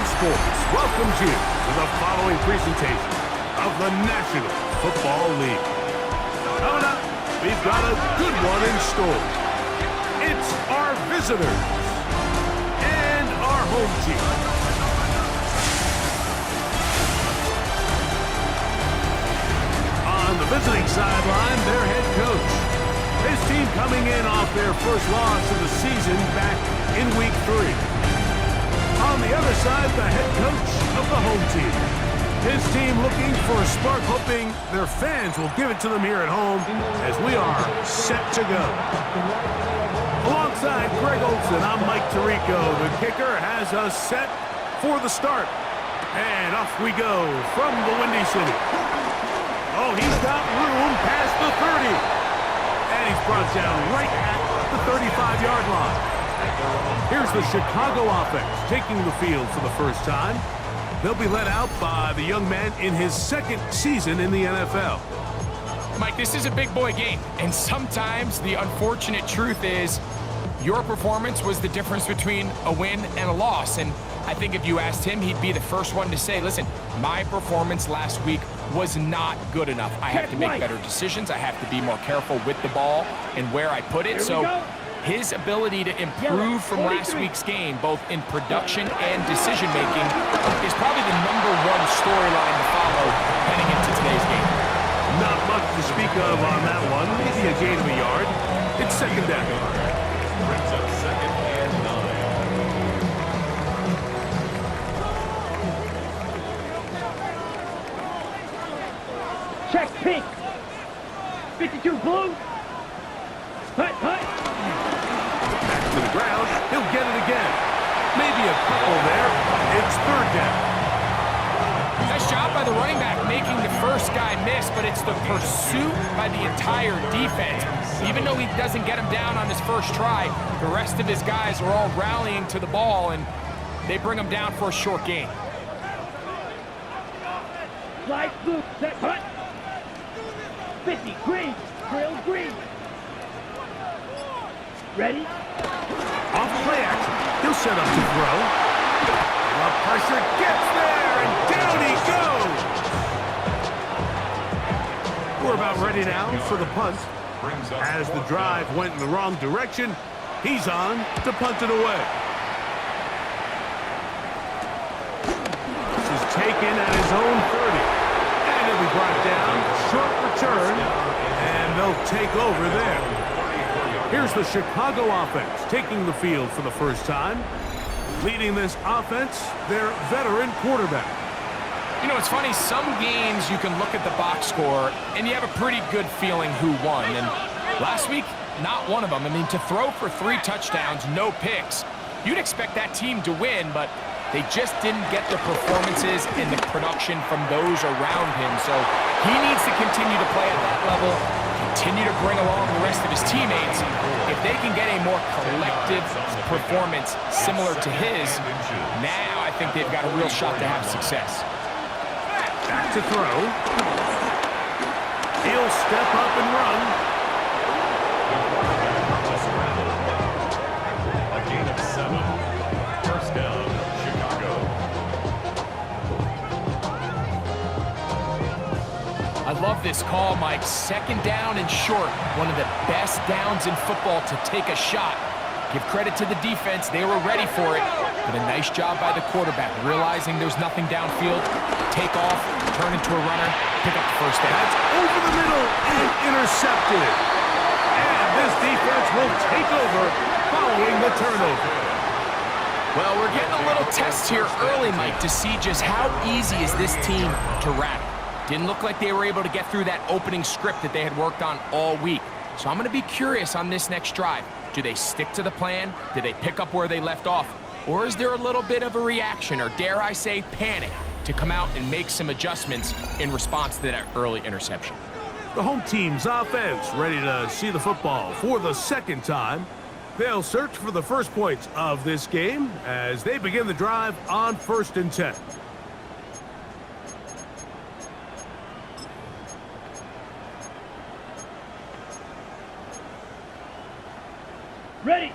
Sports welcomes you to the following presentation of the National Football League. Coming up, we've got a good one in store. It's our visitors and our home team. On the visiting sideline, their head coach. His team coming in off their first loss of the season back in Week 3. On the other side, the head coach of the home team. His team looking for a spark, hoping their fans will give it to them here at home as we are set to go. Alongside Greg Olson, I'm Mike Tirico. The kicker has us set for the start. And off we go from the Windy City. Oh, he's got room past the 30. And he's brought down right at the 35-yard line. Here's the Chicago offense taking the field for the first time. They'll be led out by the young man in his second season in the NFL. Mike, this is a big boy game, and sometimes the unfortunate truth is your performance was the difference between a win and a loss. And I think if you asked him, he'd be the first one to say, listen, my performance last week was not good enough. I have to make better decisions. I have to be more careful with the ball and where I put it. So his ability to improve from last week's game, both in production and decision-making, is probably the #1 storyline to follow heading into today's game. Not much to speak of on that one. Maybe a gain of a yard. It's second down. Brings up second and 9. Check pink. 52 blue. Hut, hut. Back to the ground. He'll get it again. Maybe a couple there. It's third down. Nice job by the running back making the first guy miss, but it's the pursuit by the entire defense. Even though he doesn't get him down on his first try, the rest of his guys are all rallying to the ball, and they bring him down for a short gain. Slide blue. Set hut. 50 green. Drill green. Ready? Off play action. He'll set up to throw. The pressure gets there, and down he goes. We're about ready now for the punt. As the drive went in the wrong direction, he's on to punt it away. This is taken at his own 30. And he'll be brought down. Short return, and they'll take over there. Here's the Chicago offense taking the field for the first time. Leading this offense, their veteran quarterback. You know, it's funny, some games you can look at the box score and you have a pretty good feeling who won. And last week, not one of them. I mean, to throw for 3 touchdowns, no picks, you'd expect that team to win, but they just didn't get the performances and the production from those around him. So he needs to continue to play at that level, continue to bring along the rest of his teammates. If they can get a more collective performance similar to his, now I think they've got a real shot to have success. Back to throw. He'll step up and run. A gain of 7. First down, Chicago. I love this call, Mike. Second down and short. One of the best downs in football to take a shot. Give credit to the defense. They were ready for it. But a nice job by the quarterback, realizing there's nothing downfield. Take off, turn into a runner, pick up the first down. That's over the middle and intercepted. And this defense will take over following the turnover. Well, we're getting a little test here early, Mike, to see just how easy is this team to rattle. Didn't look like they were able to get through that opening script that they had worked on all week. So I'm going to be curious on this next drive. Do they stick to the plan? Do they pick up where they left off? Or is there a little bit of a reaction, or dare I say panic, to come out and make some adjustments in response to that early interception? The home team's offense ready to see the football for the second time. They'll search for the first points of this game as they begin the drive on 1st and 10. Ready.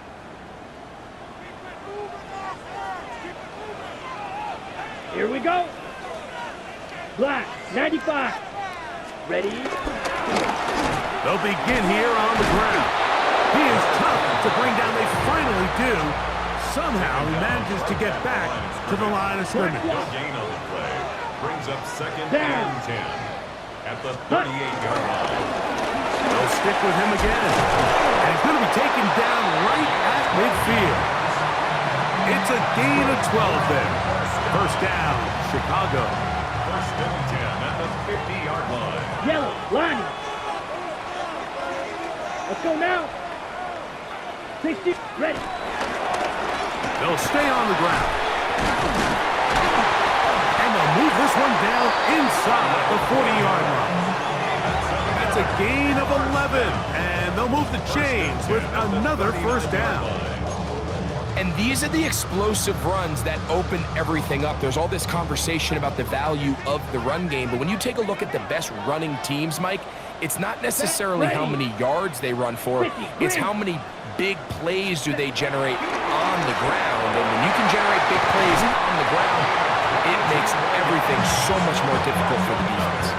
Here we go. Black, 95. Ready? They'll begin here on the ground. He is tough to bring down. They finally do. Somehow he manages to get back to the line of scrimmage. Gain on the play brings up second Down. and 10 at the 38-yard line. They'll stick with him again. And he's going to be taken down right at midfield. It's a gain of 12 there. First down, Chicago. First and 10 at the 50-yard line. Yellow, lining. Let's go now. 60, ready. They'll stay on the ground. And they'll move this one down inside the 40-yard line. That's a gain of 11. And they'll move the chains with another first down. And these are the explosive runs that open everything up. There's all this conversation about the value of the run game, but when you take a look at the best running teams, Mike, it's not necessarily how many yards they run for, it's how many big plays do they generate on the ground. And when you can generate big plays on the ground, it makes everything so much more difficult for the defense.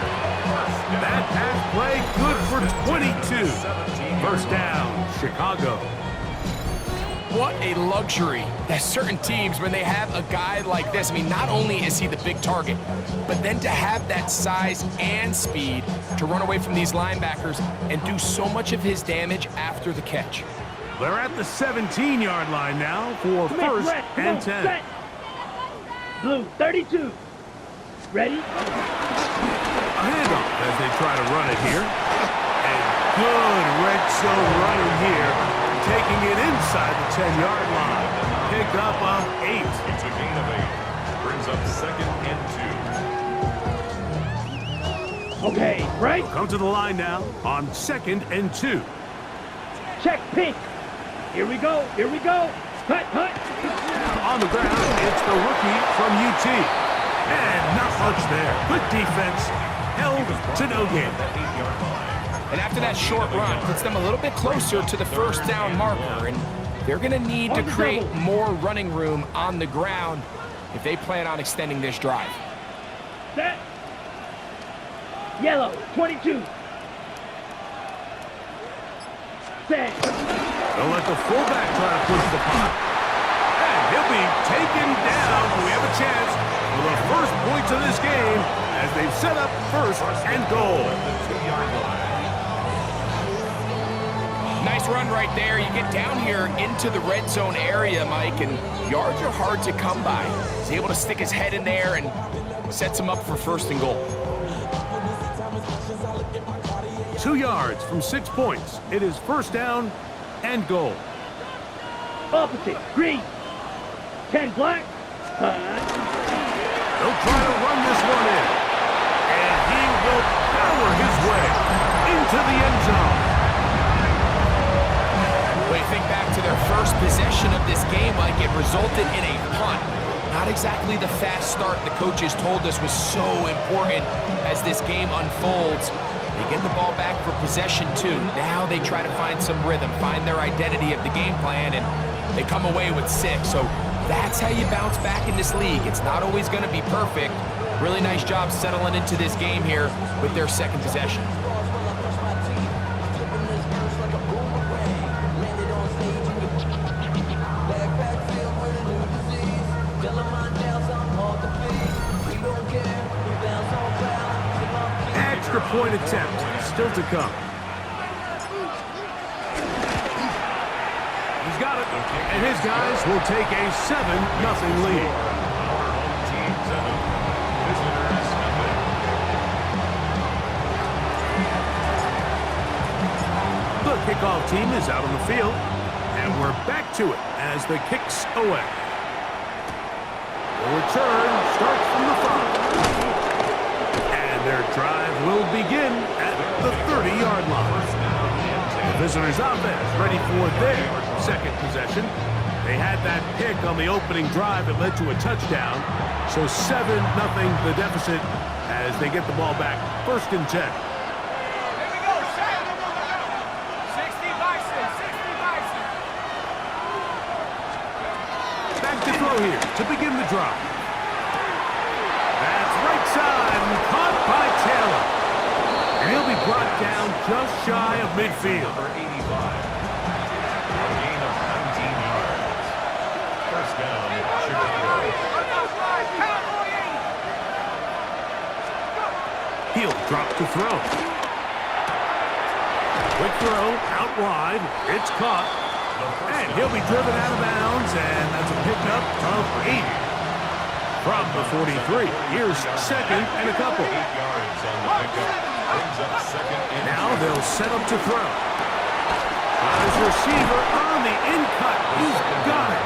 That pass play good for 22. First down, Chicago. What a luxury that certain teams, when they have a guy like this, I mean, not only is he the big target, but then to have that size and speed to run away from these linebackers and do so much of his damage after the catch. They're at the 17-yard line now for first and 10. Set. Blue, 32. Ready? A handoff as they try to run it here. And good red zone running here, taking it inside the 10-yard line. Pick up of 8. It's a gain of 8. Brings up second and 2. Okay, right? Come to the line now on 2nd and 2. Check pink. Here we go. Here we go. Cut, cut. On the ground, it's the rookie from UT. And not much there. Good defense. Held to no gain. And after that short run, puts them a little bit closer to the first down marker. And they're going to need to create more running room on the ground if they plan on extending this drive. Set. Yellow, 22. Set. They'll let the fullback try to push the punt. And he'll be taken down. We have a chance for the first points of this game as they've set up first and goal. Nice run right there. You get down here into the red zone area, Mike, and yards are hard to come by. He's able to stick his head in there and sets him up for first and goal. 2 yards from 6 points. It is first down and goal. Opposite, green. 10 black. They'll try to run this one in. And he will power his way into the end zone. When you think back to their first possession of this game, Mike, it resulted in a punt. Not exactly the fast start the coaches told us was so important as this game unfolds. They get the ball back for possession 2. Now they try to find some rhythm, find their identity of the game plan, and they come away with 6. So that's how you bounce back in this league. It's not always going to be perfect. Really nice job settling into this game here with their second possession. Extra point attempt still to come. He's got it, and his guys will take a 7-0 lead. The kickoff team is out on the field, and we're back to it as the kicks away. The return starts from the 5. And their drive will begin at the 30-yard line. The visitors' offense ready for their second possession. They had that pick on the opening drive that led to a touchdown. So 7-0 the deficit as they get the ball back. First and 10. Back to throw here to begin the drive. shy of midfield. Number 85. A gain of 19 yards. First down, Chicago. He'll drop to throw. Quick throw, out wide. It's caught. And he'll be driven out of bounds, and that's a pickup of 8. From the 43, here's second and a couple. 8 yards on the pickup. Brings up second and Now they'll set up to throw. His receiver on the in-cut. He's got it.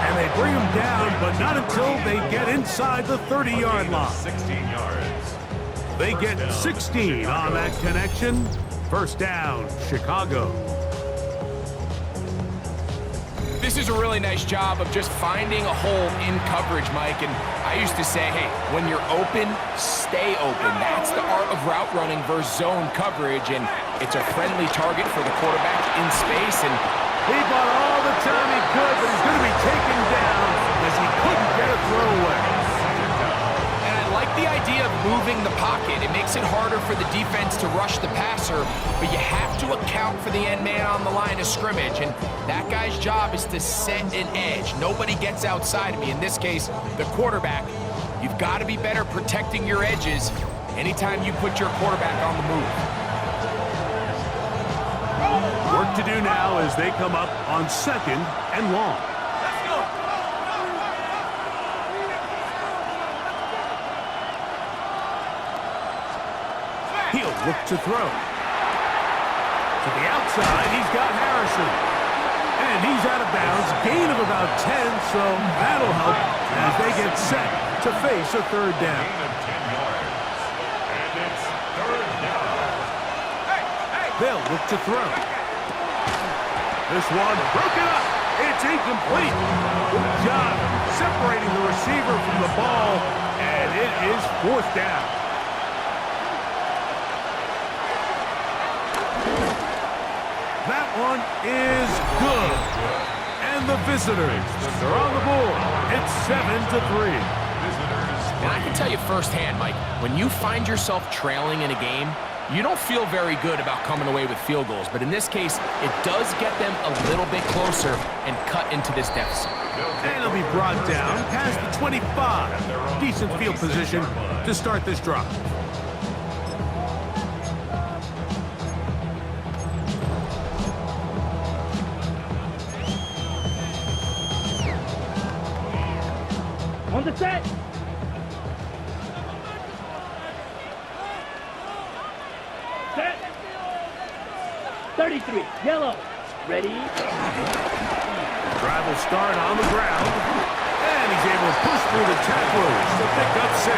And they bring him down, but not until they get inside the 30-yard line. 16 yards. They get 16 on that connection. First down, Chicago. This is a really nice job of just finding a hole in coverage, Mike. And I used to say, hey, when you're open, stay open. That's the art of route running versus zone coverage. And it's a friendly target for the quarterback in space. And He bought all the time he could, but he's going to be taken down as he couldn't get a throwaway. And I like the idea of moving the pocket. It makes it harder for the defense to rush the passer, but you have to account for the end man on the line of scrimmage, and that guy's job is to set an edge. Nobody gets outside of me. In this case, the quarterback. You've got to be better protecting your edges anytime you put your quarterback on the move. Work to do now as they come up on second and long. He'll look to throw. To the outside, he's got Harrison. And he's out of bounds, gain of about 10, so that'll help as they get set to face a third down. Gain of 10 yards. And it's third down. They'll look to throw. This one broken up. It's incomplete. Good job separating the receiver from the ball, and it is fourth down. That one is good. And the visitors are on the board. It's 7-3. And I can tell you firsthand, Mike, when you find yourself trailing in a game, you don't feel very good about coming away with field goals. But in this case, it does get them a little bit closer and cut into this deficit. And it'll be brought down past the 25. Decent field position to start this drive. On the set. Set. 33. Yellow. Ready. Drive will start on the ground. And he's able to push through the tacklers to pick up 6.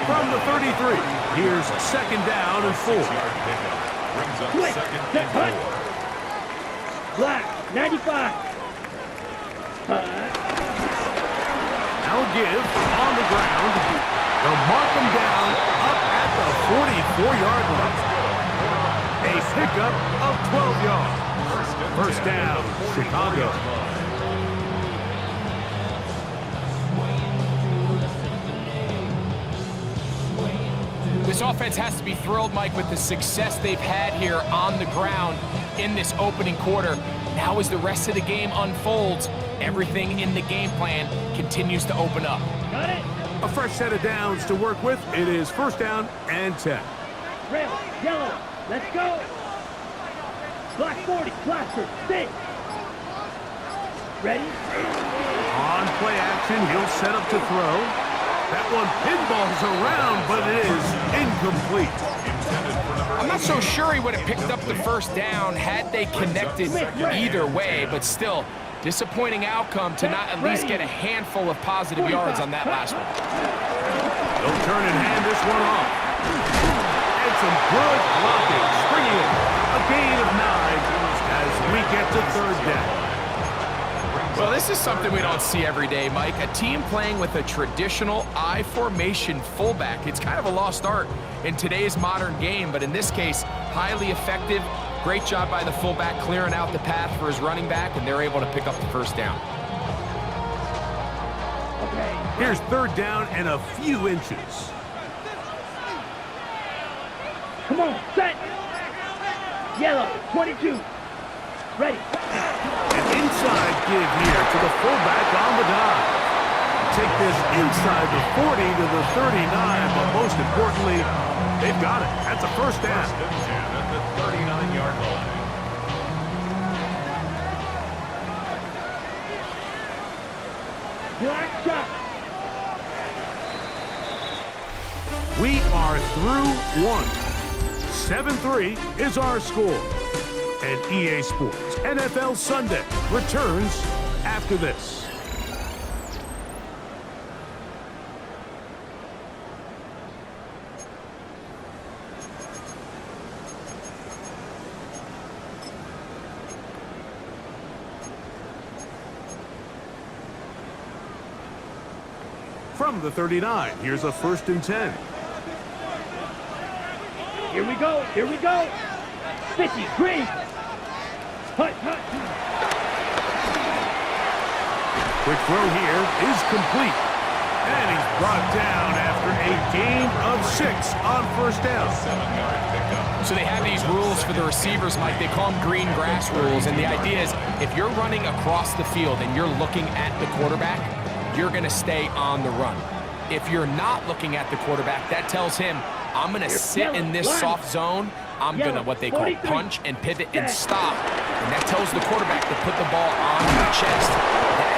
From the 33, here's second down and 4. Brings up Quick. second Set. and Cut. 4. Black. 95. Now give on the ground. They'll mark him down up at the 44-yard line. A pickup of 12 yards. First down, Chicago. This offense has to be thrilled, Mike, with the success they've had here on the ground in this opening quarter. Now as the rest of the game unfolds, everything in the game plan continues to open up. Got it. A fresh set of downs to work with. It is first down and 10. Red. Yellow. Let's go. Black 40. Blaster. Stick. Ready. On play action, he'll set up to throw. That one pinballs around, but it is incomplete. I'm not so sure he would have picked up the first down had they connected either way, but still, disappointing outcome to not at least get a handful of positive yards on that last one. They'll turn and hand this one off. And some good blocking, springing it. A gain of 9 as we get to third down. Well, this is something we don't see every day, Mike. A team playing with a traditional I formation fullback. It's kind of a lost art in today's modern game, but in this case, highly effective. Great job by the fullback clearing out the path for his running back, and they're able to pick up the first down. Here's third down and a few inches. Come Come on, set. Yellow, 22. Ready. An inside give here to the fullback on the dive. Take this inside the 40 to the 39, but most importantly, they've got it. That's a first down. First and 10 at the 39-yard line. Black shot. We are through one. 7-3 is our score. And EA Sports NFL Sunday returns after this. From the 39, here's a 1st and 10. Here we go. Here we go. 50, green. Hut, hut. Quick throw here is complete. And he's brought down after a gain of 6 on first down. 7-yard pickup. So they have these rules for the receivers, Mike. They call them green grass rules. And the idea is if you're running across the field and you're looking at the quarterback, you're going to stay on the run. If you're not looking at the quarterback, that tells him, I'm going to sit in this soft zone. I'm going to, what they call, punch and pivot and stop. And that tells the quarterback to put the ball on your chest. That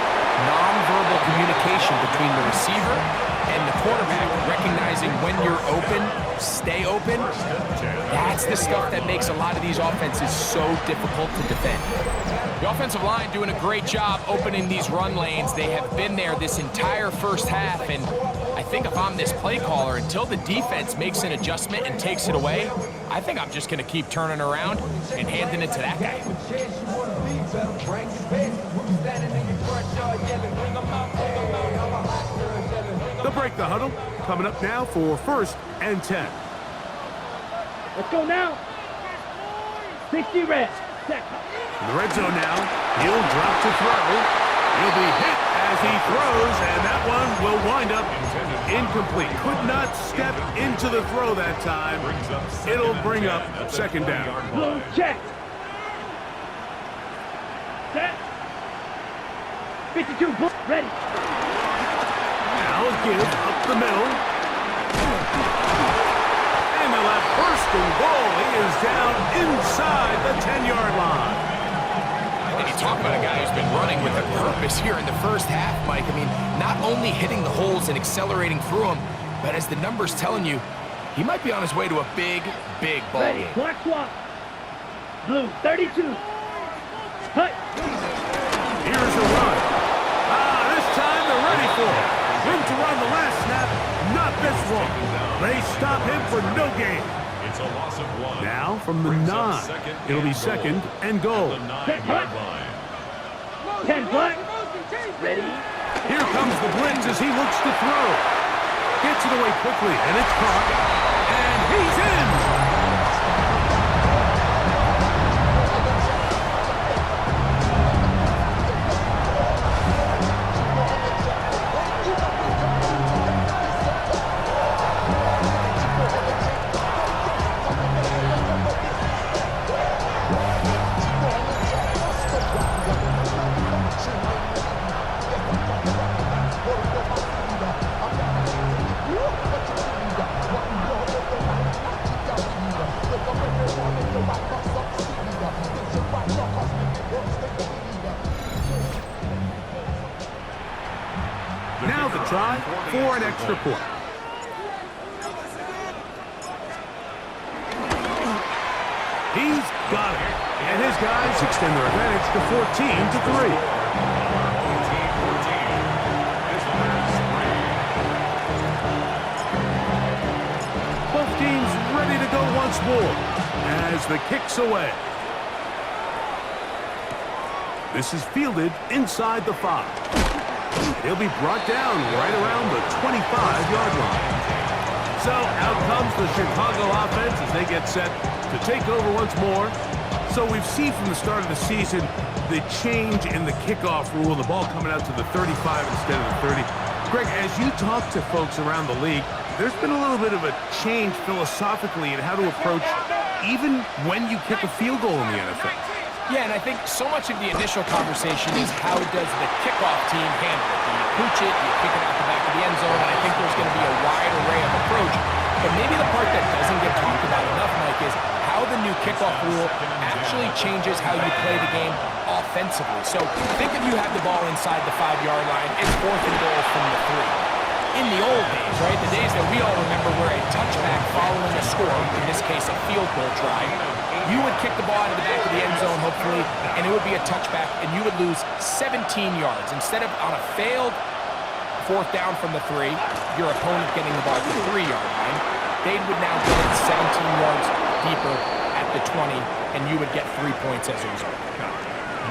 nonverbal communication between the receiver and the quarterback, recognizing when you're open, stay open, that's the stuff that makes a lot of these offenses so difficult to defend. The offensive line doing a great job opening these run lanes. They have been there this entire first half, and I think if I'm this play caller, until the defense makes an adjustment and takes it away, I think I'm just going to keep turning around and handing it to that guy. They'll break the huddle. Coming up now for 1st and 10. Let's go now. 60 red. Set. In the red zone now, he'll drop to throw. He'll be hit as he throws, and that one will wind up incomplete. Could not step into the throw that time. It'll bring up 2nd down. Blue check. Set. 52 blue. Ready. Now a give up the middle. And they'll have 1st and goal. He is down inside the 10-yard line. And you talk about a guy who's been running with a purpose here in the first half, Mike. I mean, not only hitting the holes and accelerating through them, but as the numbers telling you, he might be on his way to a big, big ball Ready. game. Black swap. Blue 32. Hut. Here's a run. This time they're ready for it. Room to run the last snap, not this one. They stop him for no gain. It's a loss of 1. Now from the 9, it'll be 2nd and goal. The 9-yard line. 10 black. Ready. Here comes the blitz as he looks to throw. Gets it away quickly, and it's caught. And he's in. Now the try for an extra point. He's got it. And his guys extend their advantage to 14-3. Both teams ready to go once more as the kick's away. This is fielded inside the 5. He'll be brought down right around the 25-yard line. So out comes the Chicago offense as they get set to take over once more. So we've seen from the start of the season the change in the kickoff rule, the ball coming out to the 35 instead of the 30. Greg, as you talk to folks around the league, there's been a little bit of a change philosophically in how to approach even when you kick a field goal in the NFL. Yeah, and I think so much of the initial conversation is how does the kickoff team handle it? Do you pooch it? Do you kick it out the back of the end zone? And I think there's going to be a wide array of approach. But maybe the part that doesn't get talked about enough, Mike, is how the new kickoff rule actually changes how you play the game offensively. So think if you have the ball inside the 5-yard line, it's 4th and goal from the 3. In the old days, right, the days that we all remember where a touchback following a score, in this case a field goal try, you would kick the ball out of the back of the end zone, hopefully, and it would be a touchback, and you would lose 17 yards. Instead of on a failed 4th down from the 3, your opponent getting the ball at the 3-yard line, they would now get it 17 yards deeper at the 20, and you would get 3 points as a result.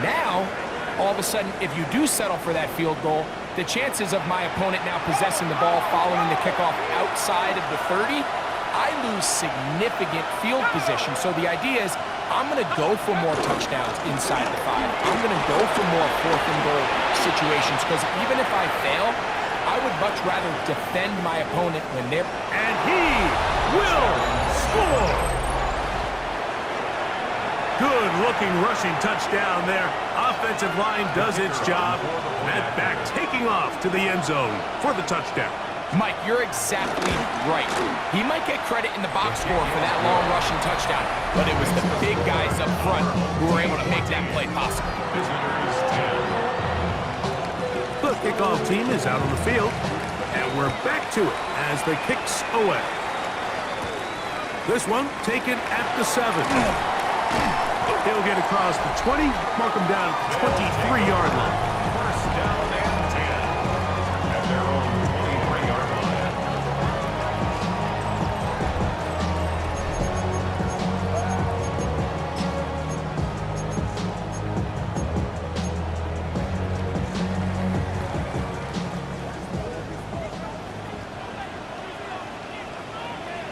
Now, all of a sudden, if you do settle for that field goal, the chances of my opponent now possessing the ball following the kickoff outside of the 30, I lose significant field position. So the idea is I'm going to go for more touchdowns inside the 5. I'm going to go for more 4th and goal situations because even if I fail, I would much rather defend my opponent when they're... And he will score! Good-looking rushing touchdown there. Offensive line does its job. That back taking off to the end zone for the touchdown. Mike, you're exactly right. He might get credit in the box score for that long rushing touchdown, but it was the big guys up front who were able to make that play possible. The kickoff team is out on the field, and we're back to it as the kicks away. This one taken at the 7. He'll get across the 20, mark him down at the 23-yard line. First down and 10 at their own 23-yard line.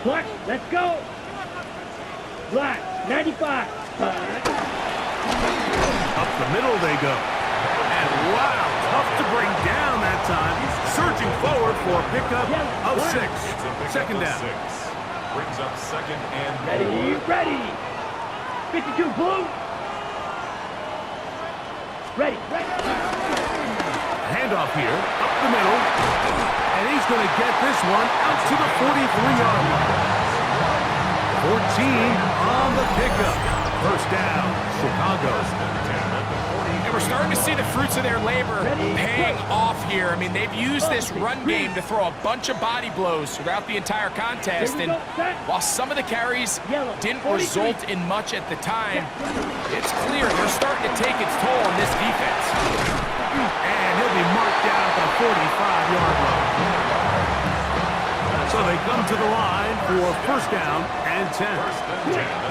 Clutch, let's go. Black, 95. Up the middle they go. And wow, tough to bring down that time. Surging forward for a pickup of 6. Second down. 6. Brings up 2nd and Ready, ready. 52 blue. Ready, ready. Handoff here, up the middle. And he's going to get this one out to the 43-yard line. 14 on the pickup. First down, Chicago. And we're starting to see the fruits of their labor paying off here. I mean, they've used this run game to throw a bunch of body blows throughout the entire contest. And while some of the carries didn't result in much at the time, it's clear they're starting to take its toll on this defense. And he'll be marked down at the 45-yard line. So they come to the line for first down and 10.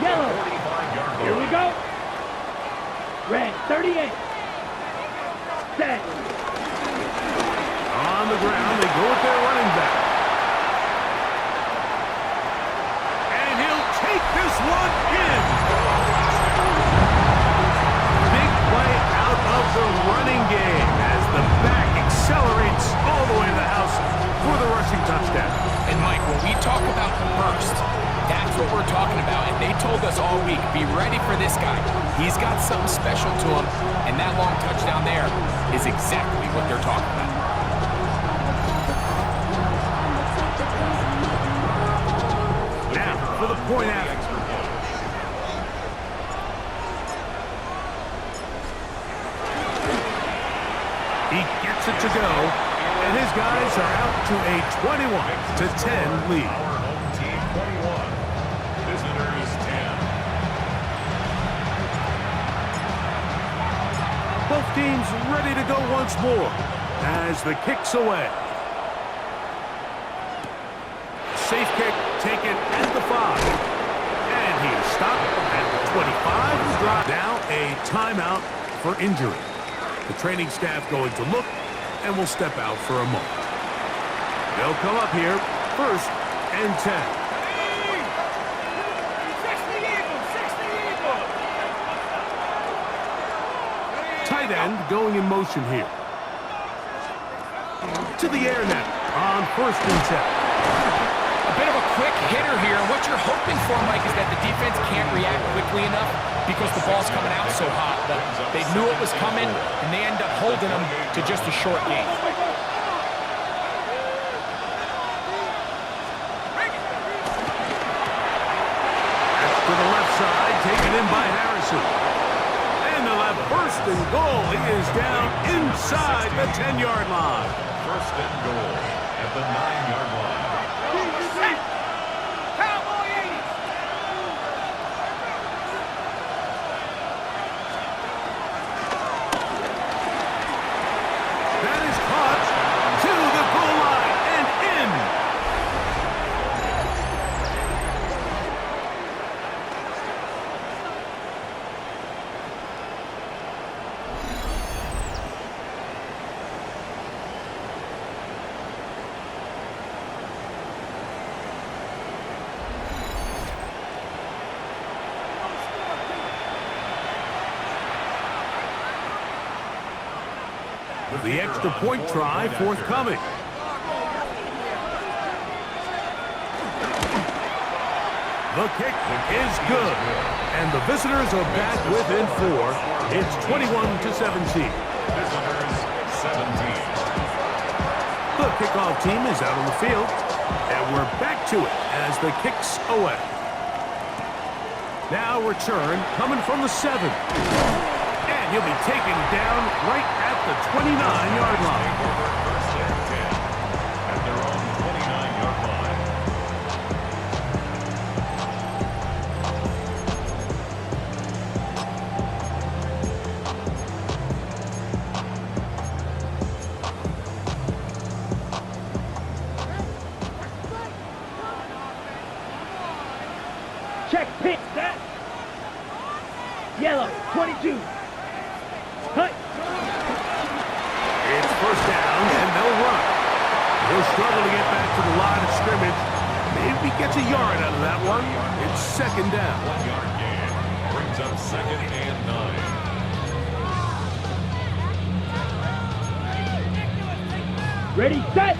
Yellow. Here we go. Red, 38. Set. On the ground, they go with their running back. And he'll take this one in. Big play out of the running game as the back accelerates all the way to the house for the rushing touchdown. And Mike, when we talk about burst, that's what we're talking about. And they told us all week, be ready for this guy. He's got something special to him. And that long touchdown there is exactly what they're talking about. Now, for the point after. He gets it to go. And his guys are out to a 21-10 lead. Our home team 21. Visitors 10. Both teams ready to go once more as the kick's away. Safe kick taken at the 5. And he is stopped at the 25. Drop. Now a timeout for injury. The training staff going to look and will step out for a moment. They'll come up here, first and 10. Tight end going in motion here. to the air now on 1st and 10. A bit of a quick hitter here. What you're hoping for, Mike, is that the defense can't react quickly enough because the ball's coming out so hot. But they knew it was coming, and they end up holding them to just a short game. That's to the left side, taken in by Harrison. And the left 1st and goal. He is down inside the 10-yard line. 1st and goal at the 9-yard line. That is caught to the goal line and in. The extra point try forthcoming. The kick is good. And the visitors are back within 4. It's 21-17. Visitors 17. The kickoff team is out on the field. And we're back to it as the kick's away. Now return coming from the 7. And he'll be taken down right at the 29-yard line. 1st and 10 at their own 29-yard line. Check pitch that. Yellow, 22. Cut. It's 1st down, and they'll run. He'll struggle to get back to the line of scrimmage. Maybe gets a yard out of that one. It's 2nd down. 1-yard gain brings up 2nd and 9. Ready, set.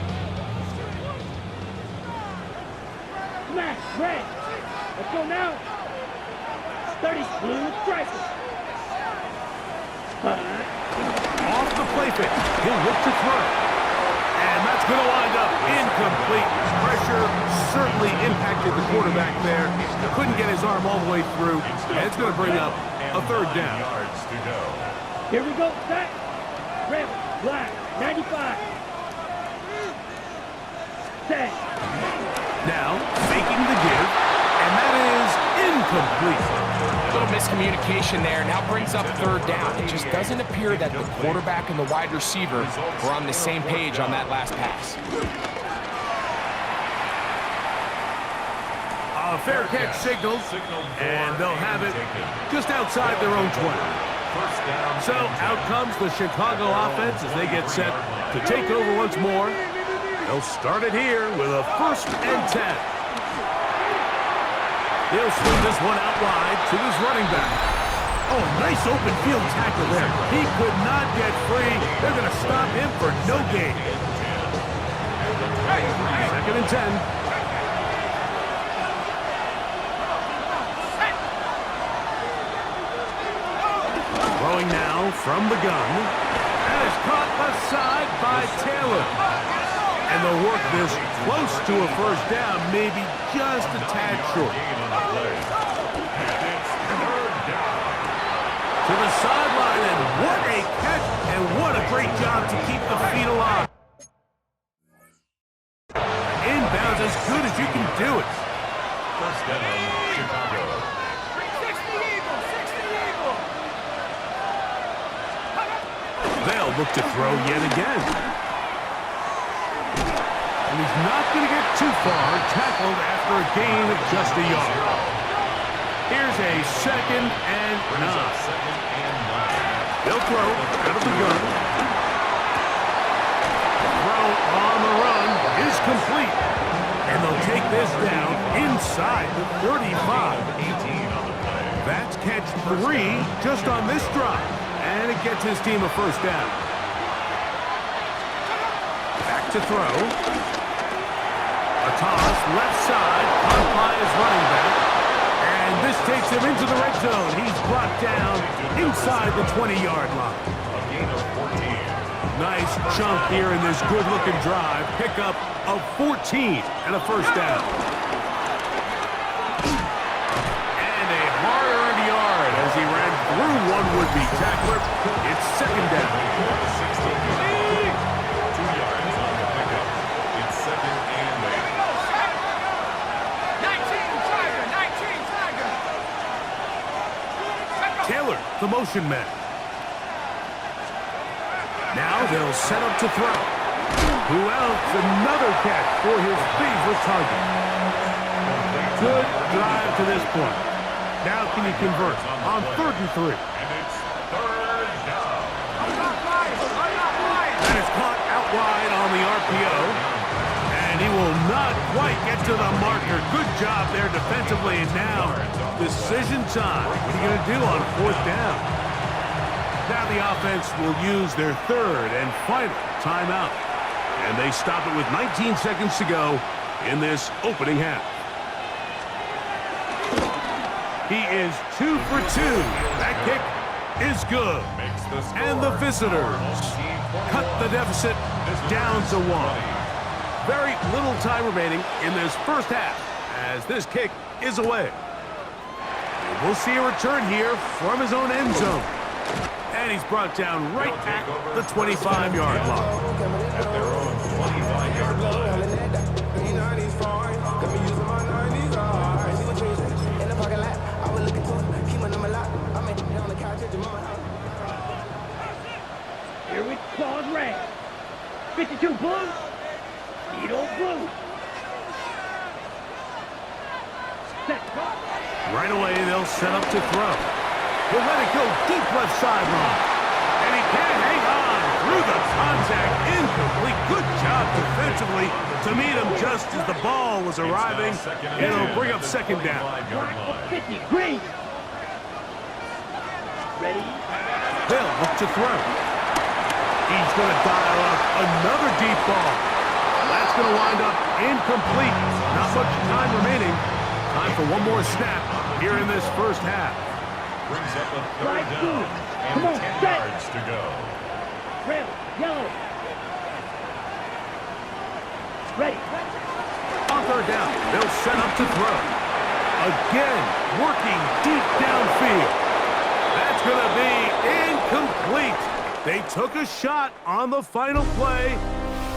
Smash, red. Let's go now. 30, blue striker. Off the play fake. He'll look to throw. And that's going to wind up incomplete. Pressure certainly impacted the quarterback there. Couldn't get his arm all the way through. And it's going to bring up a 3rd down. Yards to go. Here we go, set. Red, black, 95. Set. Now, faking the give. And that is incomplete. A little miscommunication there. Now brings up 3rd down. It just doesn't appear that the quarterback and the wide receiver were on the same page on that last pass. A fair catch signals, and they'll have it just outside their own 20. So out comes the Chicago offense as they get set to take over once more. They'll start it here with a 1st and 10. He'll swing this one out wide to his running back. Oh, nice open field tackle there. He could not get free. They're going to stop him for no gain. 2nd and 10. Throwing now from the gun. And it's caught aside by Taylor. And they'll work this close to a 1st down, maybe just a tad short. To the sideline, and what a catch, and what a great job to keep the feet alive. Inbounds as good as you can do it. 1st down, Chicago. 60 Eagle. They'll look to throw yet again. And he's not going to get too far, tackled after a gain of just a yard. Here's a 2nd and 9. 2nd and 9. They'll throw out of the gun. Throw on the run is complete. And they'll take this down inside the 35. 18 on the play. That's catch 3 just on this drive. And it gets his team a 1st down. Back to throw. A toss, left side, caught by his running back. And this takes him into the red zone. He's brought down inside the 20-yard line. A gain of 14. Nice chunk here in this good-looking drive. Pickup of 14 and a first down. And a hard-earned yard as he ran through one would-be tackler. It's second down. 2 yards on the pickup. It's second and 8. Taylor, the motion man. Now they'll set up to throw. Who else? Another catch for his favorite target. Good drive to this point. Now can he convert on 3rd and 3? And it's third down. That is caught out wide on the RPO. And he will not quite get to the marker. Good job there defensively. And now, decision time. What are you going to do on 4th down? Now the offense will use their 3rd and final timeout. And they stop it with 19 seconds to go in this opening half. He is 2 for 2. That kick is good. And the visitors cut the deficit down to 1. Very little time remaining in this first half as this kick is away. And we'll see a return here from his own end zone. And he's brought down right at the 25-yard line. At their own 25-yard line. Here we claws red. 52 blue. Needle blue. Set. Right away, they'll set up to throw. He'll let it go deep left sideline. And he can't hang on through the contact. Incomplete. Good job defensively to meet him just as the ball was arriving. It'll bring up second down. Black for 50. Green. Ready. They'll look to throw. He's going to dial up another deep ball. That's going to wind up incomplete. Not much time remaining. Time for one more snap here in this first half. Brings up a third down and 10 yards to go. Red. Yellow. Ready. On 3rd down, they'll set up to throw. Again, working deep downfield. That's going to be incomplete. They took a shot on the final play.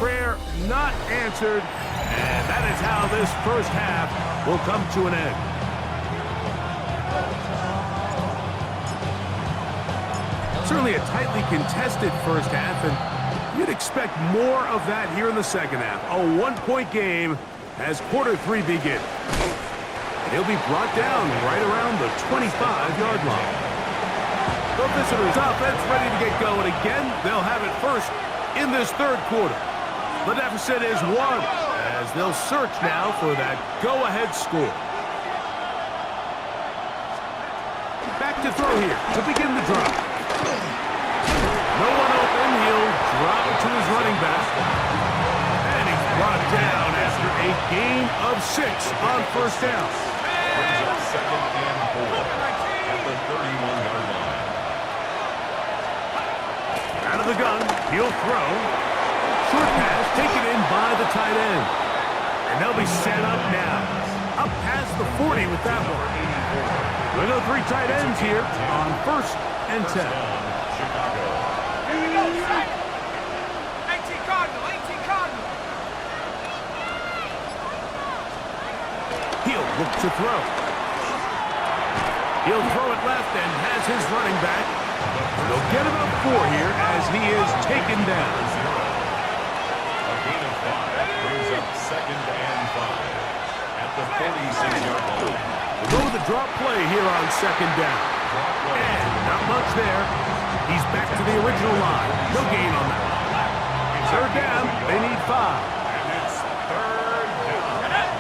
Prayer not answered. And that is how this first half will come to an end. Certainly a tightly contested first half, and you'd expect more of that here in the second half. A 1-point game as quarter 3 begins. And he'll be brought down right around the 25-yard line. The visitors' offense ready to get going again. They'll have it first in this 3rd quarter. The deficit is 1 as they'll search now for that go-ahead score. Back to throw here to begin the drive. No one open. He'll drop it to his running back. And he's brought down after a gain of 6 on 1st down. Brings up second and 4 at the 31-yard line. Out of the gun, he'll throw. Short pass taken in by the tight end. And they'll be set up now. Up past the 40 with that one. We'll go 3 tight ends here on 1st and 10. Chicago. Here we go, 18 Cardinal, 18 Cardinal. He'll look to throw. He'll throw it left and has his running back. They'll get about 4 here as he is taken down. A gain of 5 brings up second and 5 at the 46-yard line. We'll go with the drop play here on 2nd down. And not much there. He's back to the original line. No gain on that. 3rd down. They need 5. And it's 3rd down.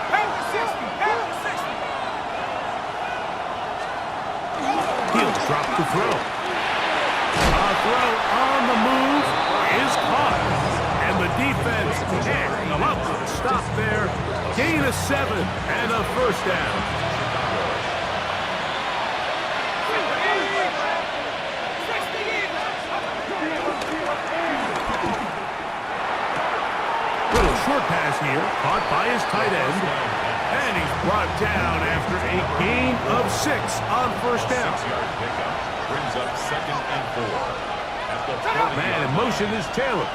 Pound to 60, pound to 60. He'll drop to throw. A throw on the move is caught. defense. And come up with a stop there. Gain of 7 and a first down. Little short pass here, caught by his tight end. And he's brought down after a gain of 6 on first down. 6-yard pickup brings up 2nd and 4. At the Man in motion is Taylor.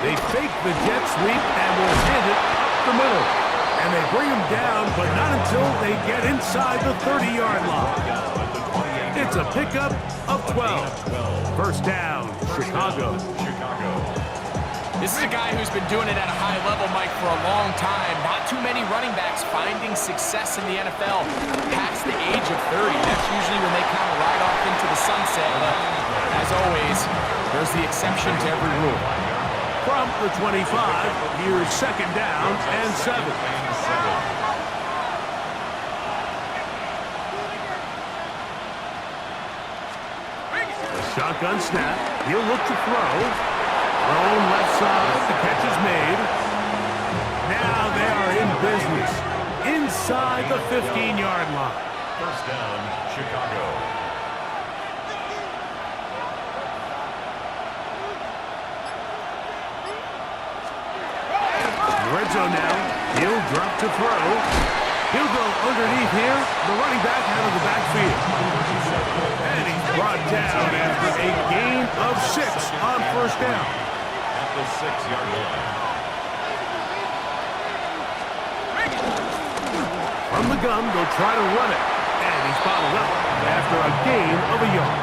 They fake the jet sweep and will hit it up the middle. And they bring him down, but not until they get inside the 30-yard line. It's a pickup of 12. First down, Chicago. This is a guy who's been doing it at a high level, Mike, for a long time. Not too many running backs finding success in the NFL past the age of 30. That's usually when they kind of ride off into the sunset. But as always, there's the exception to every rule. From the 25, here's 2nd down and 7. A shotgun snap. He'll look to throw. Thrown left side. The catch is made. Now they are in business inside the 15-yard line. First down, Chicago. Red zone now. He'll drop to throw. He'll go underneath here. The running back out of the backfield. And he's brought down after a gain of 6 on first down. At the 6-yard line. From the gun, they'll try to run it. And he's bottled up after a gain of a yard.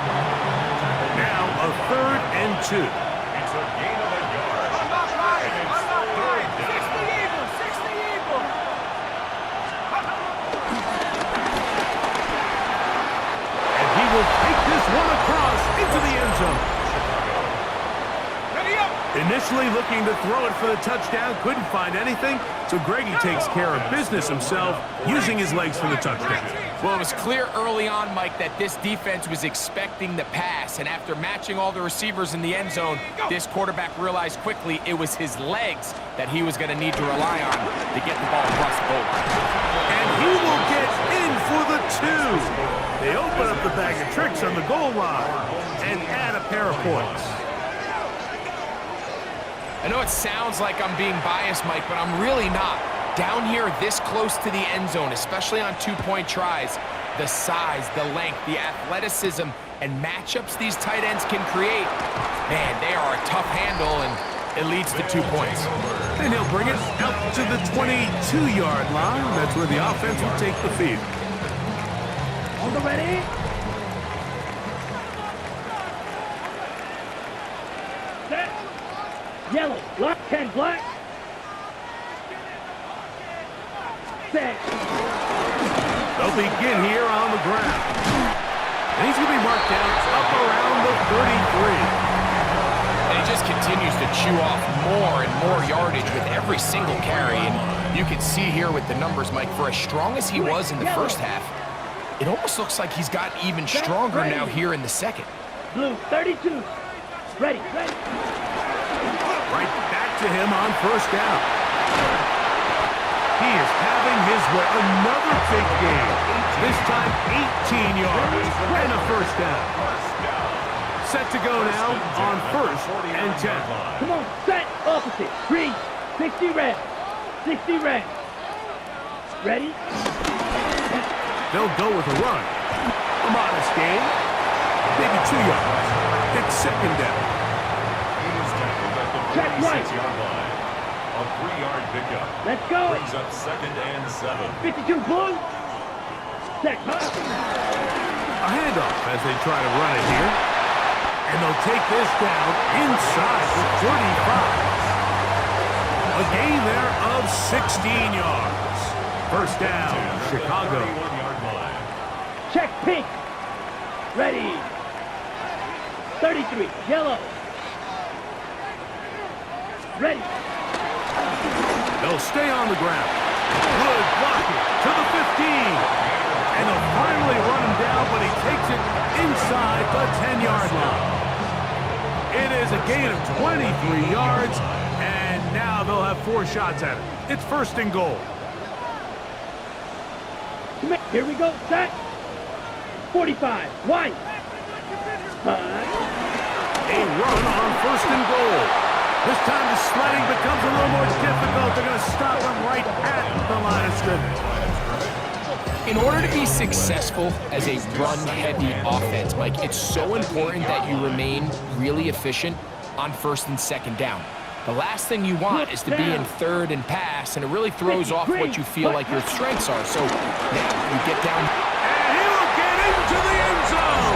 Now a 3rd and 2. It's a gain of a yard. And it's 3rd down. And he will take this one across into the end zone. Initially looking to throw it for the touchdown, couldn't find anything, so Greggy takes care of business himself, using his legs for the touchdown. Well, it was clear early on, Mike, that this defense was expecting the pass, and after matching all the receivers in the end zone, this quarterback realized quickly it was his legs that he was going to need to rely on to get the ball across the goal line. And he will get in for the 2. They open up the bag of tricks on the goal line and add a pair of points. I know it sounds like I'm being biased, Mike, but I'm really not. Down here this close to the end zone, especially on 2-point tries, the size, the length, the athleticism, and matchups these tight ends can create, man, they are a tough handle, and it leads to 2 points. And he'll bring it out to the 22-yard line. That's where the offense will take the field. On the ready. Set. Yellow, black, 10 black. Set. They'll begin here on the ground. And he's going to be marked down up around the 33. And he just continues to chew off more and more yardage with every single carry. And you can see here with the numbers, Mike, for as strong as he was in the first half, it almost looks like he's gotten even stronger now here in the second. Blue, 32. Ready, ready. Right back to him on first down. He is having his way. Another big game. This time 18 yards and a first down. Set to go now on 1st and 10. Come on, set, opposite. Green, 60 red. 60 red. Ready? They'll go with a run. A modest gain. Maybe 2 yards. It's 2nd down. Check right. 6-yard line. A 3-yard pickup. Let's go. Brings up 2nd and 7. 52 blue. Set, huh? A handoff as they try to run it here. And they'll take this down inside the 35. A gain there of 16 yards. First down, Chicago. 31-yard line. Check pink. Ready. 33, yellow. Ready. They'll stay on the ground. Good blocking to the 15. And they'll finally run him down, but he takes it inside the 10-yard line. It is a gain of 23 yards, and now they'll have 4 shots at it. It's first and goal. Here we go, set. 45, wide. A run on first and goal. This time the sledding becomes a little more difficult. They're going to stop him right at the line of scrimmage. In order to be successful as a run-heavy offense, Mike, it's so important that you remain really efficient on first and second down. The last thing you want is to be in third and pass, and it really throws off what you feel like your strengths are. So now you get down. And he will get into the end zone.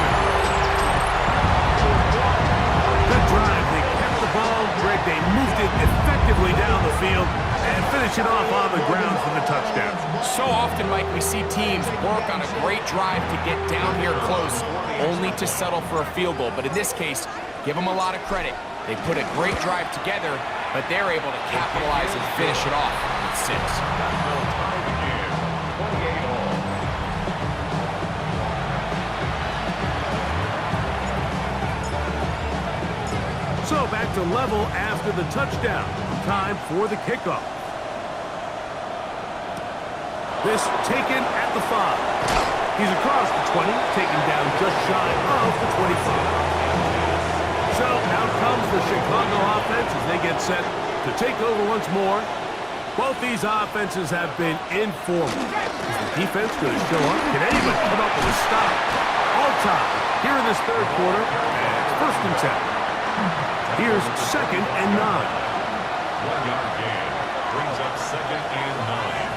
Good drive. They kept the ball, Greg. They moved it effectively down the field and finish it off on the ground for the touchdown. So often, Mike, we see teams work on a great drive to get down here close, only to settle for a field goal. But in this case, give them a lot of credit. They put a great drive together, but they're able to capitalize and finish it off with 6. So back to level after the touchdown. Time for the kickoff. This taken at the 5. He's across the 20, taken down just shy of the 25. So out comes the Chicago offense as they get set to take over once more. Both these offenses have been informal. Is the defense going to show up? Can anyone come up with a stop? All time here in this third quarter, and it's first and 10. Here's second and 9. 1-yard gain brings up second and 9.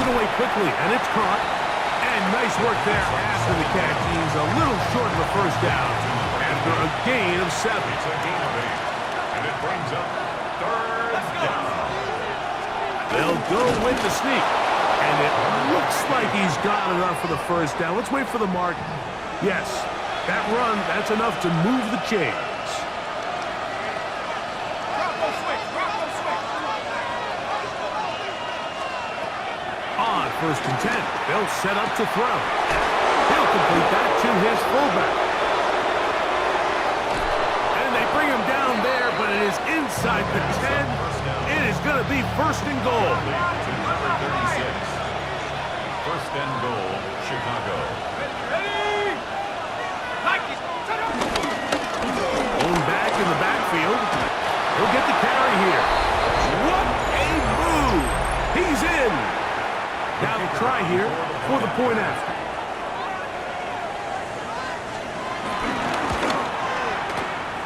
Away quickly, and it's caught. And nice work there after the catch. He's a little short of the first down after a gain of 7. It's a gain of 8, and it brings up third down. They'll go with the sneak, and it looks like he's got enough for the first down. Let's wait for the mark. Yes, that run, that's enough to move the chains. First and 10. They'll set up to throw. He'll complete that to his fullback. And they bring him down there, but it is inside the 10. It is going to be first and goal. To number 36. First and goal, Chicago. Going back in the backfield. He'll get the carry here. What a move! He's in. Now the try here for the point after.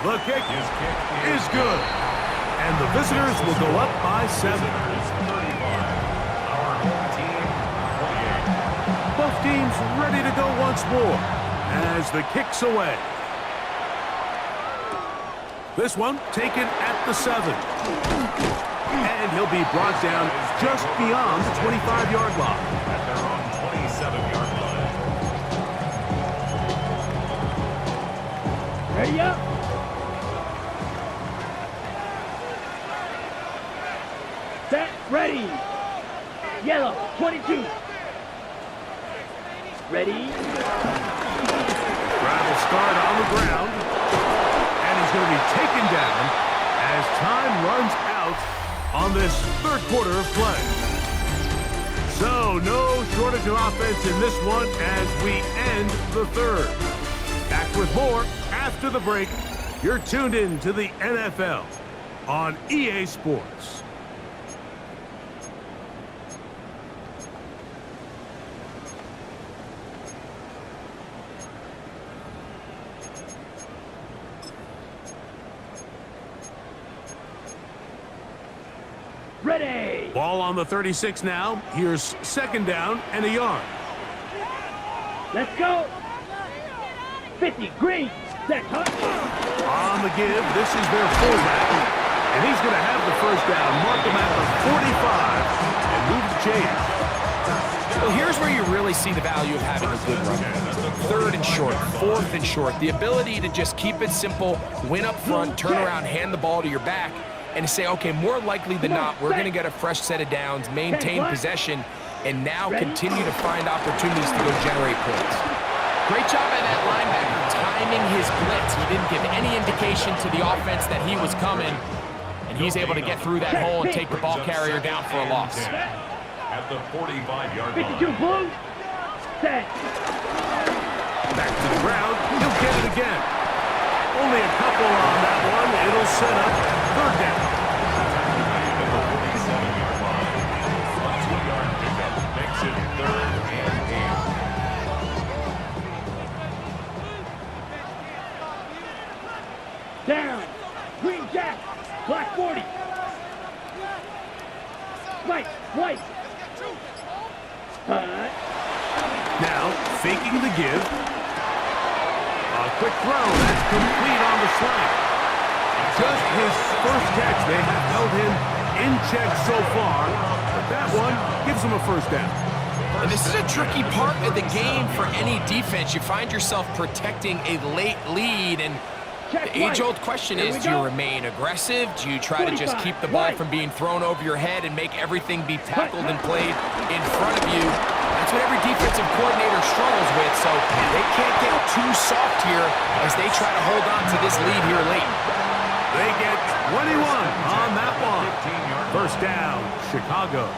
The kick is good. And the visitors will go up by 7. Our home team, 28. Both teams ready to go once more as the kick's away. This one taken at the 7. And he'll be brought down just beyond the 25-yard line. At their own 27-yard line. Ready up. Set, ready. Yellow, 22. Ready. Travel start on the ground. And he's going to be taken down as time runs out on this third quarter of play. So no shortage of offense in this one as we end the third. Back with more after the break. You're tuned in to the NFL on EA Sports. Ready. Ball on the 36 now. Here's second down and a yard. Let's go. 50, green, set, hut. On the give, this is their fullback. And he's going to have the first down. Mark him at the 45 and move the chains. Well, here's where you really see the value of having a good run. Third and short, fourth and short. The ability to just keep it simple, win up front, turn around, hand the ball to your back. and say, okay, more likely than not, we're going to get a fresh set of downs, maintain possession, and now continue to find opportunities to go generate points. Great job by that linebacker timing his blitz. He didn't give any indication to the offense that he was coming, and he's able to get through that hole and take the ball carrier down for a loss. At the 45-yard line. 52 blue. Set. Back to the ground. He'll get it again. Only a couple on that one. It'll set up third down. At the 47-yard line. A 2-yard pickup makes it 3rd and 8. Down. Green Jack. Black 40. Spike. White. Now, faking the give. A quick throw. That's complete on the slant. Just his first catch. They have held him in check so far. But that one gives him a first down. And this is a tricky part of the game for any defense. You find yourself protecting a late lead, and the age-old question is, do you remain aggressive? Do you try to just keep the ball from being thrown over your head and make everything be tackled and played in front of you? That's what every defensive coordinator struggles with, so they can't get too soft here as they try to hold on to this lead here late. They get 21 on that one. First down, Chicago.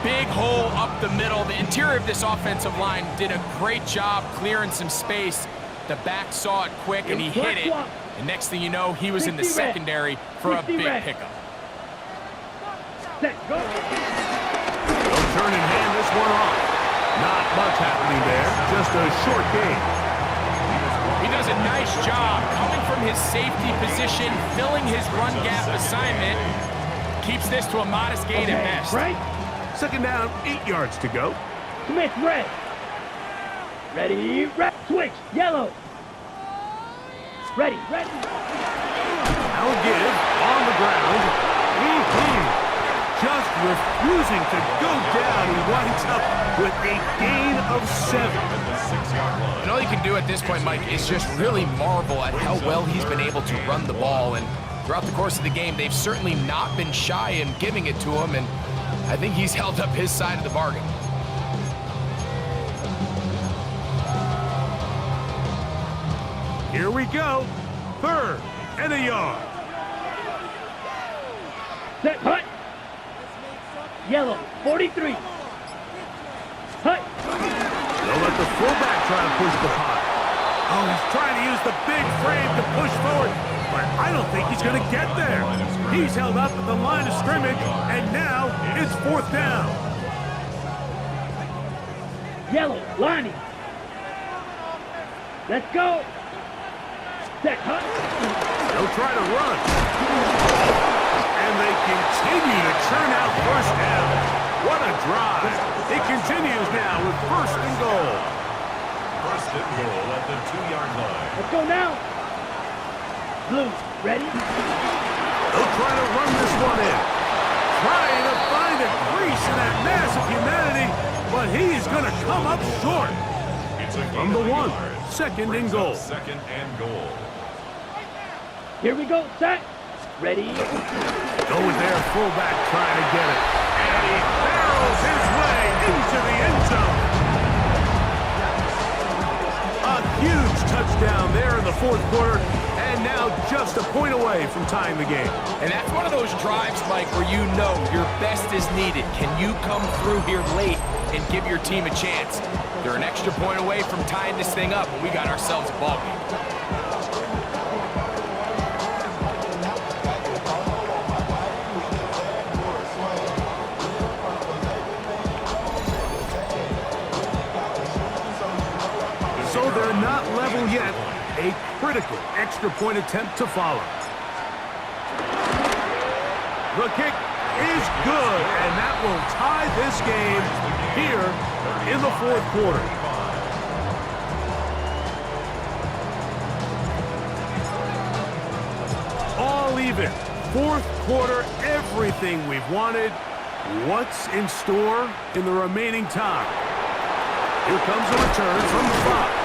Big hole up the middle. The interior of this offensive line did a great job clearing some space. The back saw it quick, and he hit it. And next thing you know, he was in the secondary for a big pickup. Set. Go. They'll turn and hand this one off. Not much happening there. Just a short gain. He does a nice job coming from his safety position, filling his run gap assignment. Keeps this to a modest gain at best. Right. Second down, 8 yards to go. Smith, red. Ready, red. Switch, yellow. Ready, ready. Now a give on the ground. Just refusing to go down. He winds up with a gain of 7. And all you can do at this point, Mike, is just really marvel at how well he's been able to run the ball. And throughout the course of the game, they've certainly not been shy in giving it to him. And I think he's held up his side of the bargain. Here we go. 3rd and a yard. Set, hut. Yellow, 43. Hut. They'll let the fullback try to push the pot. Oh, he's trying to use the big frame to push forward, but I don't think he's going to get there. He's held up at the line of scrimmage, and now it's 4th down. Yellow, lining. Let's go. Set, hut. They'll try to run. And they continue to churn out first down. What a drive. It continues now with 1st and goal. 1st and goal at the 2-yard line. Let's go now. Blue, ready? They'll try to run this one in. Trying to find a crease in that mass of humanity, but he's going to come up short. It's a From the 1, 2nd and goal. 2nd and goal. Here we go, set. Ready? Go with their fullback trying to get it. And he barrels his way into the end zone. A huge touchdown there in the 4th quarter. And now just a point away from tying the game. And that's one of those drives, Mike, where you know your best is needed. Can you come through here late and give your team a chance? They're an extra point away from tying this thing up, and we got ourselves a ball game. So they're not level yet. A critical extra point attempt to follow. The kick is good, and that will tie this game here in the 4th quarter. All even. 4th quarter, everything we've wanted. What's in store in the remaining time? Here comes a return from the 5.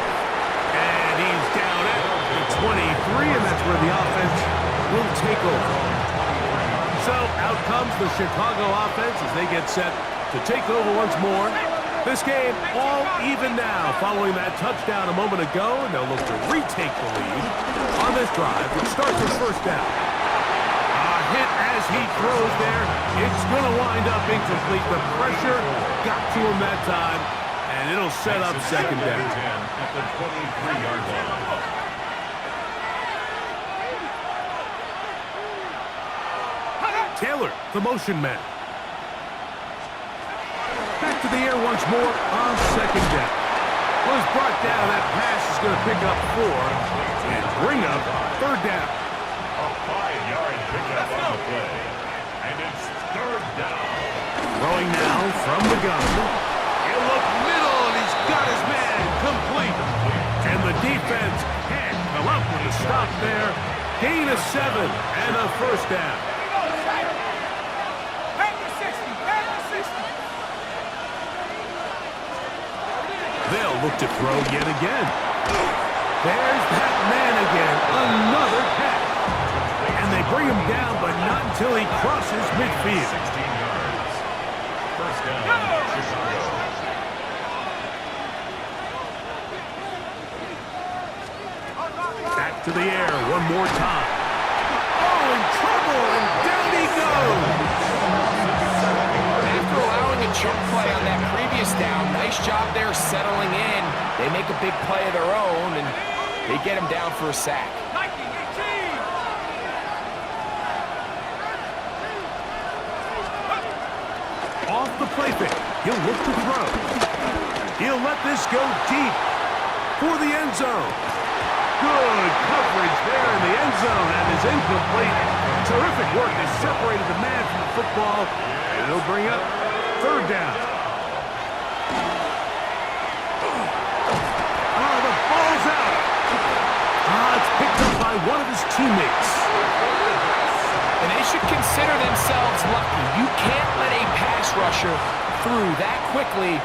And he's down at the 23, and that's where the offense will take over. So out comes the Chicago offense as they get set to take over once more. This game all even now following that touchdown a moment ago, and they'll look to retake the lead on this drive, which starts with first down. A hit as he throws there. It's going to wind up incomplete. The pressure got to him that time, and it'll set up second down. At the 23-yard line. Taylor, the motion man. Back to the air once more on second down. Was brought down. That pass is going to pick up 4 and bring up third down. A 5-yard pickup on the play. And it's third down. Throwing now from the gun. He'll look middle, and he's got his man complete. And the defense can't come up with a stop there. Gain of 7 and a first down. They'll look to throw yet again. There's that man again. Another catch. And they bring him down, but not until he crosses midfield. 16 yards. First down, Chicago. Back to the air one more time. Oh, in trouble, and down he goes. After allowing a chunk play on that previous down, nice job there settling in. They make a big play of their own, and they get him down for a sack. Off the play fake, he'll look to throw. He'll let this go deep for the end zone. Good coverage there in the end zone, and is incomplete. Terrific work has separated the man from the football, and it'll bring up third down. Oh, the ball's out. It's picked up by one of his teammates. And they should consider themselves lucky. You can't let a pass rusher through that quickly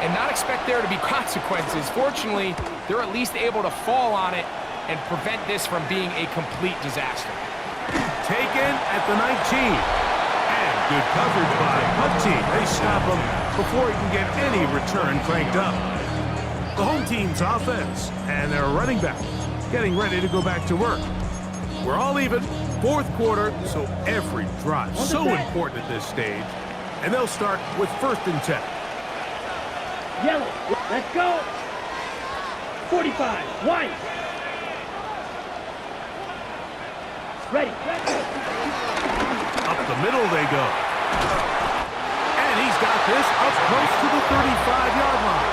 and not expect there to be consequences. Fortunately, they're at least able to fall on it and prevent this from being a complete disaster. Taken at the 19. And good coverage by Hunt team. They stop him before he can get any return cranked up. The home team's offense and their running back getting ready to go back to work. We're all even. Fourth quarter, so every drive so important at this stage. And they'll start with first and 10. Yellow, let's go. 45, white. Ready. Up the middle they go. And he's got this up close to the 35-yard line.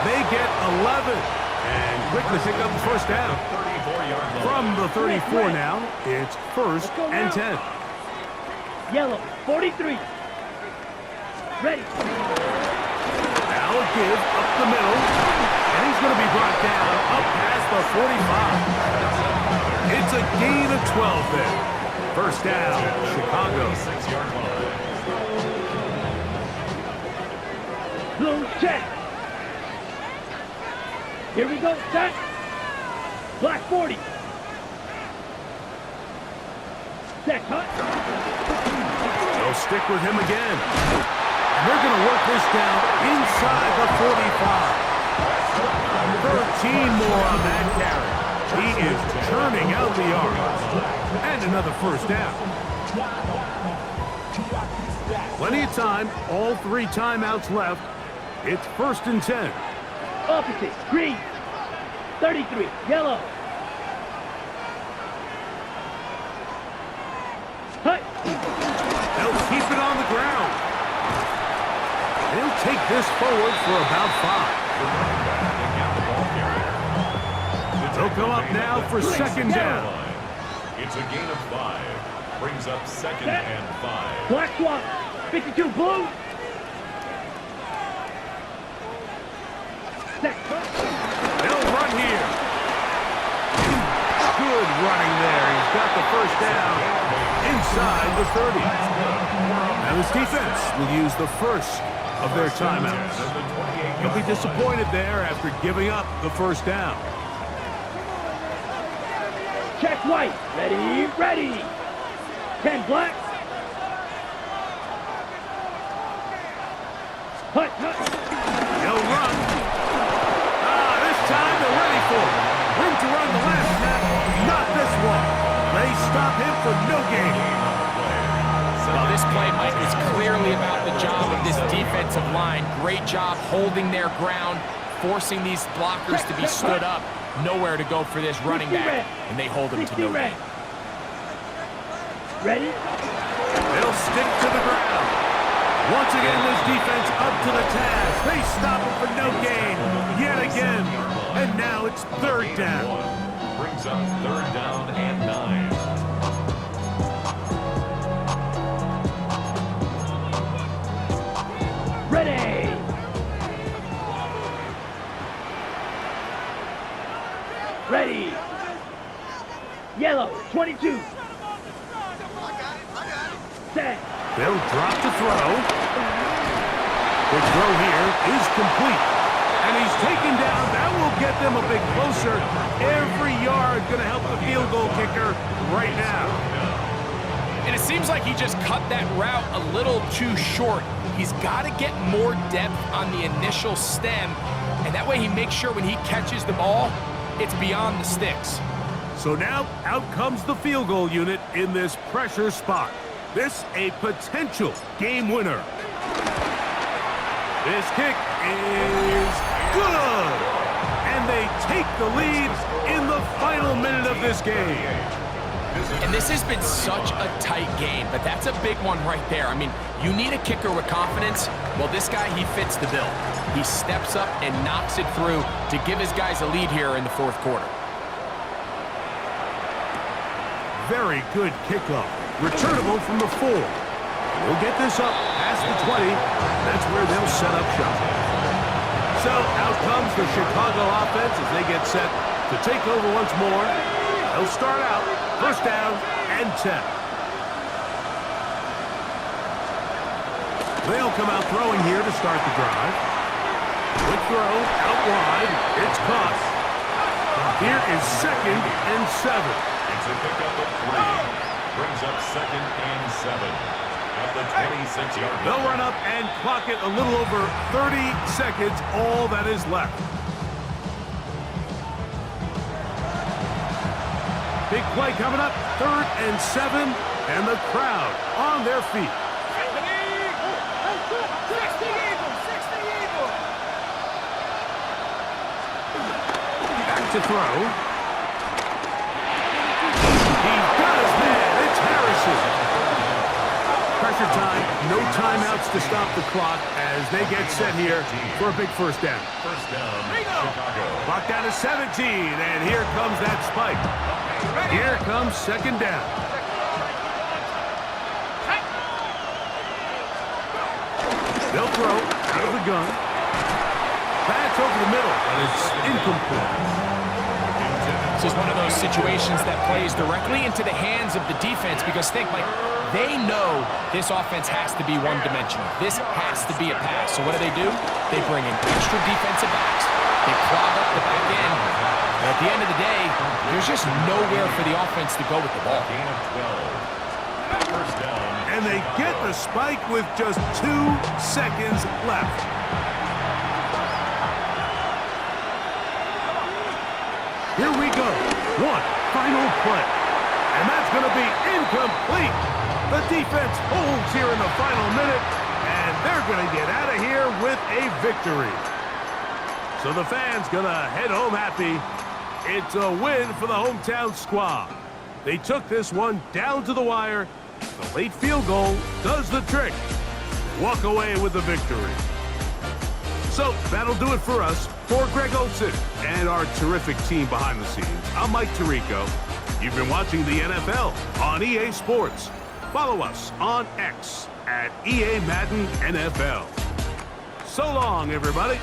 They get 11. And quickly pick up the first down. From the 34 now, it's first and 10. Yellow, 43. Ready. Now a give up the middle. And he's going to be brought down up past the 45. It's a gain of 12 there. First down, Chicago. 6-yard line. Blue check. Here we go, set. Black 40. Set, cut. They'll stick with him again. And they're going to work this down inside the 45. 13 more on that carry. He is churning out the yards. And another first down. Plenty of time. All 3 timeouts left. It's first and 10. Opposite, green. 33, yellow. Hut. They'll keep it on the ground. They'll take this forward for about 5. They'll come up now for second down. It's a gain of 5. Brings up second and 5. Black swap, 52, blue. They'll run here. Good running there. He's got the first down inside the 30. Now this defense will use the first of their timeouts. He'll be disappointed there after giving up the first down. Check white. Ready, ready. 10 black. Hut, hut. He'll run. This time they're ready for it. Room to run the last snap. Not this one. They stop him for no gain. Well, this play, Mike, is clearly about the job of this defensive line. Great job holding their ground, forcing these blockers to be stood up. Nowhere to go for this running back, and they hold him to no gain. Ready? They'll stick to the ground. Once again, this defense up to the task. They stop him for no gain yet again. And now it's third down. Brings up third down and 9. Ready! Ready! Yellow, 22. Set. They'll drop the throw. The throw here is complete. And he's taken down. That will get them a bit closer. Every yard going to help the field goal kicker right now. And it seems like he just cut that route a little too short. He's got to get more depth on the initial stem, and that way he makes sure when he catches the ball, it's beyond the sticks. So now out comes the field goal unit in this pressure spot. This a potential game winner. This kick is good. And they take the lead in the final minute of this game. And this has been such a tight game, but that's a big one right there. I mean, you need a kicker with confidence. Well, this guy, he fits the bill. He steps up and knocks it through to give his guys a lead here in the fourth quarter. Very good kickoff. Returnable from the 4. We'll get this up past the 20. That's where they'll set up shop. So out comes the Chicago offense as they get set to take over once more. They'll start out first down and 10. They'll come out throwing here to start the drive. Quick throw out wide. It's caught. Here is second and 7. It's a pickup of 3. Brings up second and 7 at the 26-yard line. They'll run up and clock it a little over 30 seconds, all that is left. Big play coming up, third and 7, and the crowd on their feet. Back to throw. He's got his man. It's Harrison. Pressure time. No timeouts to stop the clock as they get set here for a big first down. First down, Chicago. Clock down to 17, and here comes that spike. Here comes second down. They'll throw out of the gun. That's over the middle, but it's incomplete. This is one of those situations that plays directly into the hands of the defense because think, like, they know this offense has to be one-dimensional. This has to be a pass. So what do? They bring in extra defensive backs. They clog up the back end. But at the end of the day, there's just nowhere for the offense to go with the ball. Gain of 12. First down. And they get the spike with just 2 seconds left. Here we go. One final play. And that's going to be incomplete. The defense holds here in the final minute, and they're going to get out of here with a victory. So the fans going to head home happy. It's a win for the hometown squad. They took this one down to the wire. The late field goal does the trick. Walk away with the victory. So that'll do it for us. For Greg Olson and our terrific team behind the scenes, I'm Mike Tirico. You've been watching the NFL on EA Sports. Follow us on X at EA Madden NFL. So long, everybody.